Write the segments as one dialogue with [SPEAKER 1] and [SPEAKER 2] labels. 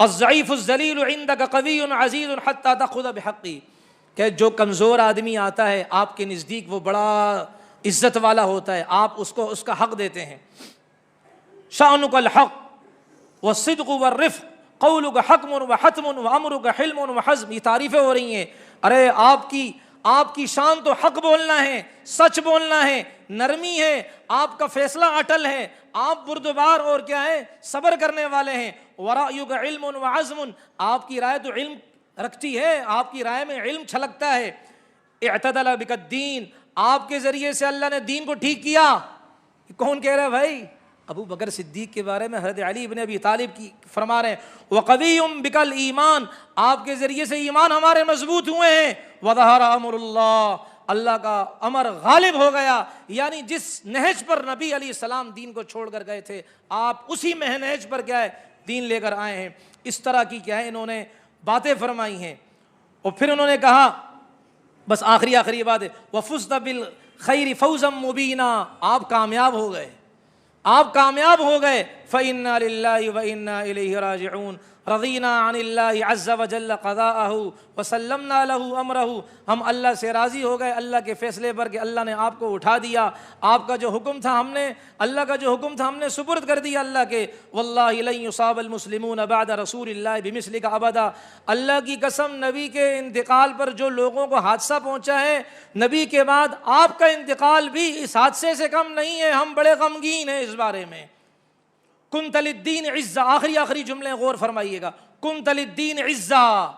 [SPEAKER 1] الضعیف الذلیل عندک قوی عزیز حتی تأخذ بحقی، کہ جو کمزور آدمی آتا ہے آپ کے نزدیک وہ بڑا عزت والا ہوتا ہے، آپ اس کو اس کا حق دیتے ہیں. شأنک الحق والصدق والرفق قولک حکم وحتم وامرک حلم وحزم. یہ تعریفیں ہو رہی ہیں. ارے آپ کی شان تو حق بولنا ہے، سچ بولنا ہے، نرمی ہے، آپ کا فیصلہ اٹل ہے، آپ بردبار اور کیا ہے، صبر کرنے والے ہیں. ورأیک علم وعزم، آپ کی رائے تو علم رکھتی ہے، آپ کی رائے میں علم چھلکتا ہے. اعتدل بک الدین، آپ کے ذریعے سے اللہ نے دین کو ٹھیک کیا. کون کہہ رہا ہے بھائی؟ ابو بکر صدیق کے بارے میں حضرت علی بن ابی طالب کی فرما رہے ہیں وقوی بک الایمان، آپ کے ذریعے سے ایمان ہمارے مضبوط ہوئے ہیں. وظہر امر اللہ، اللہ کا امر غالب ہو گیا. یعنی جس نہج پر نبی علیہ السلام دین کو چھوڑ کر گئے تھے، آپ اسی نہج پر کیا ہے دین لے کر آئے ہیں. اس طرح کی کیا ہے انہوں نے باتیں فرمائی ہیں. اور پھر انہوں نے کہا بس آخری بات ہے وفزت بالخیر فوزا مبینا، آپ کامیاب ہو گئے، آپ کامیاب ہو گئے. فإنا للہ وإنا الیہ راجعون. رضینا عن اللہ عز وجل قضاءہ وسلمنا لہ امرہ، ہم اللہ سے راضی ہو گئے اللہ کے فیصلے پر کہ اللہ نے آپ کو اٹھا دیا. آپ کا جو حکم تھا ہم نے، اللہ کا جو حکم تھا ہم نے سپرد کر دیا اللہ کے. واللہ لن یصاب المسلمون بعد رسول اللہ بمثلک ابدا. اللہ کی قسم، نبی کے انتقال پر جو لوگوں کو حادثہ پہنچا ہے، نبی کے بعد آپ کا انتقال بھی اس حادثے سے کم نہیں ہے. ہم بڑے غمگین ہیں اس بارے میں. کنت للدین عزا، آخری جملے غور فرمائیے گا. کنت للدین عزا،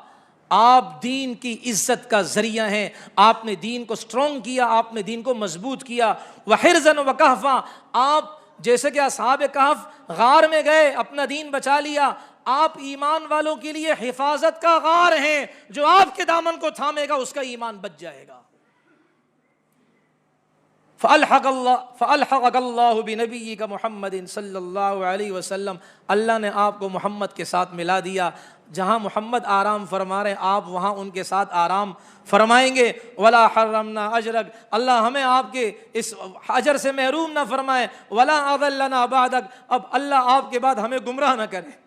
[SPEAKER 1] آپ دین کی عزت کا ذریعہ ہیں. آپ نے دین کو سٹرونگ کیا، آپ نے دین کو مضبوط کیا. وحرزا وکہفا، آپ جیسے کہ اصحاب کہف غار میں گئے اپنا دین بچا لیا، آپ ایمان والوں کے لیے حفاظت کا غار ہیں. جو آپ کے دامن کو تھامے گا اس کا ایمان بچ جائے گا. فَأَلْحَقَكَ اللَّهُ بِنَبِيِّكَ محمد صلی اللہ علیہ وسلم، اللہ نے آپ کو محمد کے ساتھ ملا دیا. جہاں محمد آرام فرما رہے آپ وہاں ان کے ساتھ آرام فرمائیں گے. وَلَا حَرَّمْنَا أَجْرَكَ، اللہ ہمیں آپ کے اس اجر سے محروم نہ فرمائے. وَلَا أَضَلَّنَا بَعْدَكَ، اب اللہ آپ کے بعد ہمیں گمراہ نہ کرے.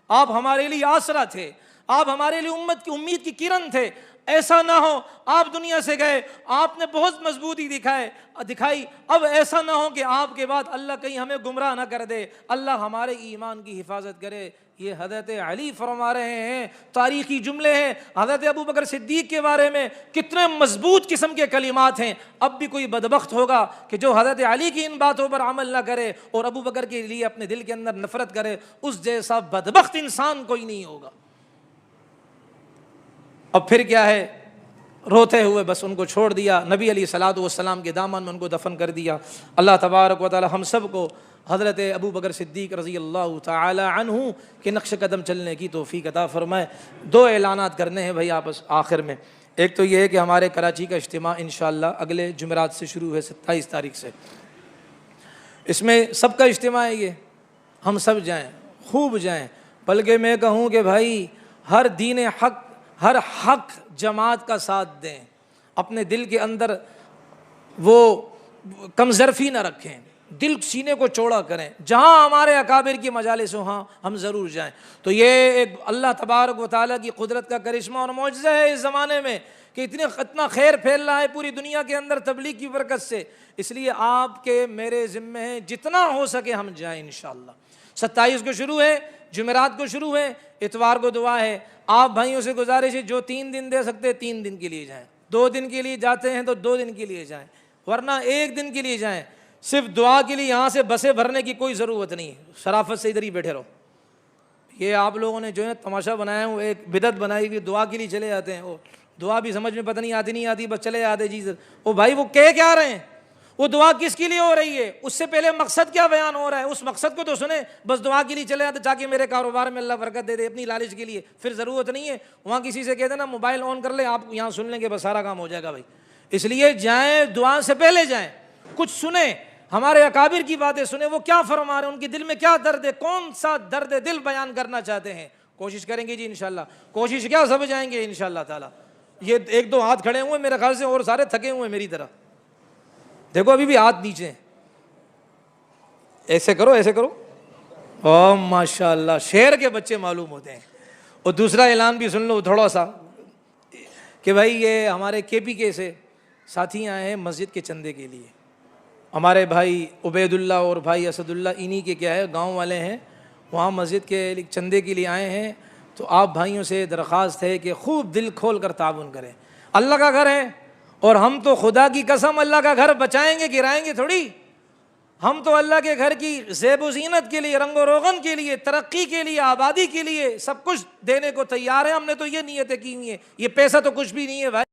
[SPEAKER 1] آپ ہمارے لیے آسرا تھے، آپ ہمارے لیے امت کی امید کی کرن تھے. ایسا نہ ہو آپ دنیا سے گئے، آپ نے بہت مضبوطی دکھائی، اب ایسا نہ ہو کہ آپ کے بعد اللہ کہیں ہمیں گمراہ نہ کر دے، اللہ ہمارے ایمان کی حفاظت کرے. یہ حضرت علی فرما رہے ہیں، تاریخی جملے ہیں. حضرت ابو بکر صدیق کے بارے میں کتنے مضبوط قسم کے کلمات ہیں. اب بھی کوئی بدبخت ہوگا کہ جو حضرت علی کی ان باتوں پر عمل نہ کرے اور ابو بکر کے لیے اپنے دل کے اندر نفرت کرے. اس جیسا بدبخت انسان کوئی نہیں ہوگا. اب پھر کیا ہے، روتے ہوئے بس ان کو چھوڑ دیا، نبی علیہ الصلوۃ والسلام کے دامن میں ان کو دفن کر دیا. اللہ تبارک و تعالی ہم سب کو حضرت ابو بکر صدیق رضی اللہ تعالی عنہ کے نقش قدم چلنے کی توفیق عطا فرمائے. دو اعلانات کرنے ہیں بھائی آپس آخر میں. ایک تو یہ ہے کہ ہمارے کراچی کا اجتماع انشاءاللہ اگلے جمعرات سے شروع ہے، 27 تاریخ سے. اس میں سب کا اجتماع ہے، یہ ہم سب جائیں، خوب جائیں. بلکہ میں کہوں کہ بھائی ہر دین حق، ہر حق جماعت کا ساتھ دیں. اپنے دل کے اندر وہ کمزرفی نہ رکھیں، دل سینے کو چوڑا کریں. جہاں ہمارے اکابر کی مجالس ہوں ہاں ہم ضرور جائیں. تو یہ ایک اللہ تبارک و تعالیٰ کی قدرت کا کرشمہ اور معجزہ ہے اس زمانے میں کہ اتنا خیر پھیل رہا ہے پوری دنیا کے اندر تبلیغ کی برکت سے. اس لیے آپ کے میرے ذمے ہیں جتنا ہو سکے ہم جائیں انشاءاللہ. 27 کو شروع ہے، جمعرات کو شروع ہے، اتوار کو دعا ہے. آپ بھائیوں سے گزارش ہے جو 3 دن دے سکتے 3 دن کے لیے جائیں، 2 دن کے لیے جاتے ہیں تو 2 دن کے لیے جائیں، ورنہ 1 دن کے لیے جائیں. صرف دعا کے لیے یہاں سے بسیں بھرنے کی کوئی ضرورت نہیں ہے. شرافت سے ادھر ہی بیٹھے رہو. یہ آپ لوگوں نے جو ہے تماشا بنایا ہے، وہ ایک بدعت بنائی ہوئی، دعا کے لیے چلے جاتے ہیں. وہ دعا بھی سمجھ میں پتہ نہیں آتی بس چلے جاتے. جی وہ بھائی وہ کہہ کیا رہے ہیں، وہ دعا کس کے لیے ہو رہی ہے، اس سے پہلے مقصد کیا بیان ہو رہا ہے، اس مقصد کو تو سنیں. بس دعا کے لیے چلے جاتے تاکہ میرے کاروبار میں اللہ برکت دے دے، اپنی لالچ کے لیے. پھر ضرورت نہیں ہے وہاں کسی سے کہتے نا موبائل آن کر لیں، آپ یہاں سن لیں گے بس سارا کام ہو جائے گا بھائی. اس لیے جائیں، دعا سے پہلے جائیں، کچھ سنیں، ہمارے اکابر کی باتیں سنیں، وہ کیا فرما رہے ہیں، ان کے دل میں کیا درد ہے، کون سا درد دل بیان کرنا چاہتے ہیں. کوشش کریں گے جی انشاءاللہ. کوشش کیا سب جائیں گے انشاءاللہ تعالی. یہ 1-2 ہاتھ کھڑے ہوئے میرے خیال سے اور سارے تھکے ہوئے میری طرح. دیکھو ابھی بھی ہاتھ نیچے، ایسے کرو او ماشاء اللہ، شہر کے بچے معلوم ہوتے ہیں۔ اور دوسرا اعلان بھی سن لو تھوڑا سا، کہ بھائی یہ ہمارے کے پی کے سے ساتھی آئے ہیں مسجد کے چندے کے لیے، ہمارے بھائی عبید اللہ اور بھائی اسد اللہ انہی کے کیا ہے گاؤں والے ہیں، وہاں مسجد کے چندے کے لیے آئے ہیں۔ تو آپ بھائیوں سے درخواست ہے کہ خوب دل کھول کر تعاون کریں، اللہ کا گھر ہے، اور ہم تو خدا کی قسم اللہ کا گھر بچائیں گے گرائیں گے تھوڑی، ہم تو اللہ کے گھر کی زیب و زینت کے لیے، رنگ و روغن کے لیے، ترقی کے لیے، آبادی کے لیے سب کچھ دینے کو تیار ہیں۔ ہم نے تو یہ نیتیں کی ہوئی ہیں، یہ پیسہ تو کچھ بھی نہیں ہے بھائی۔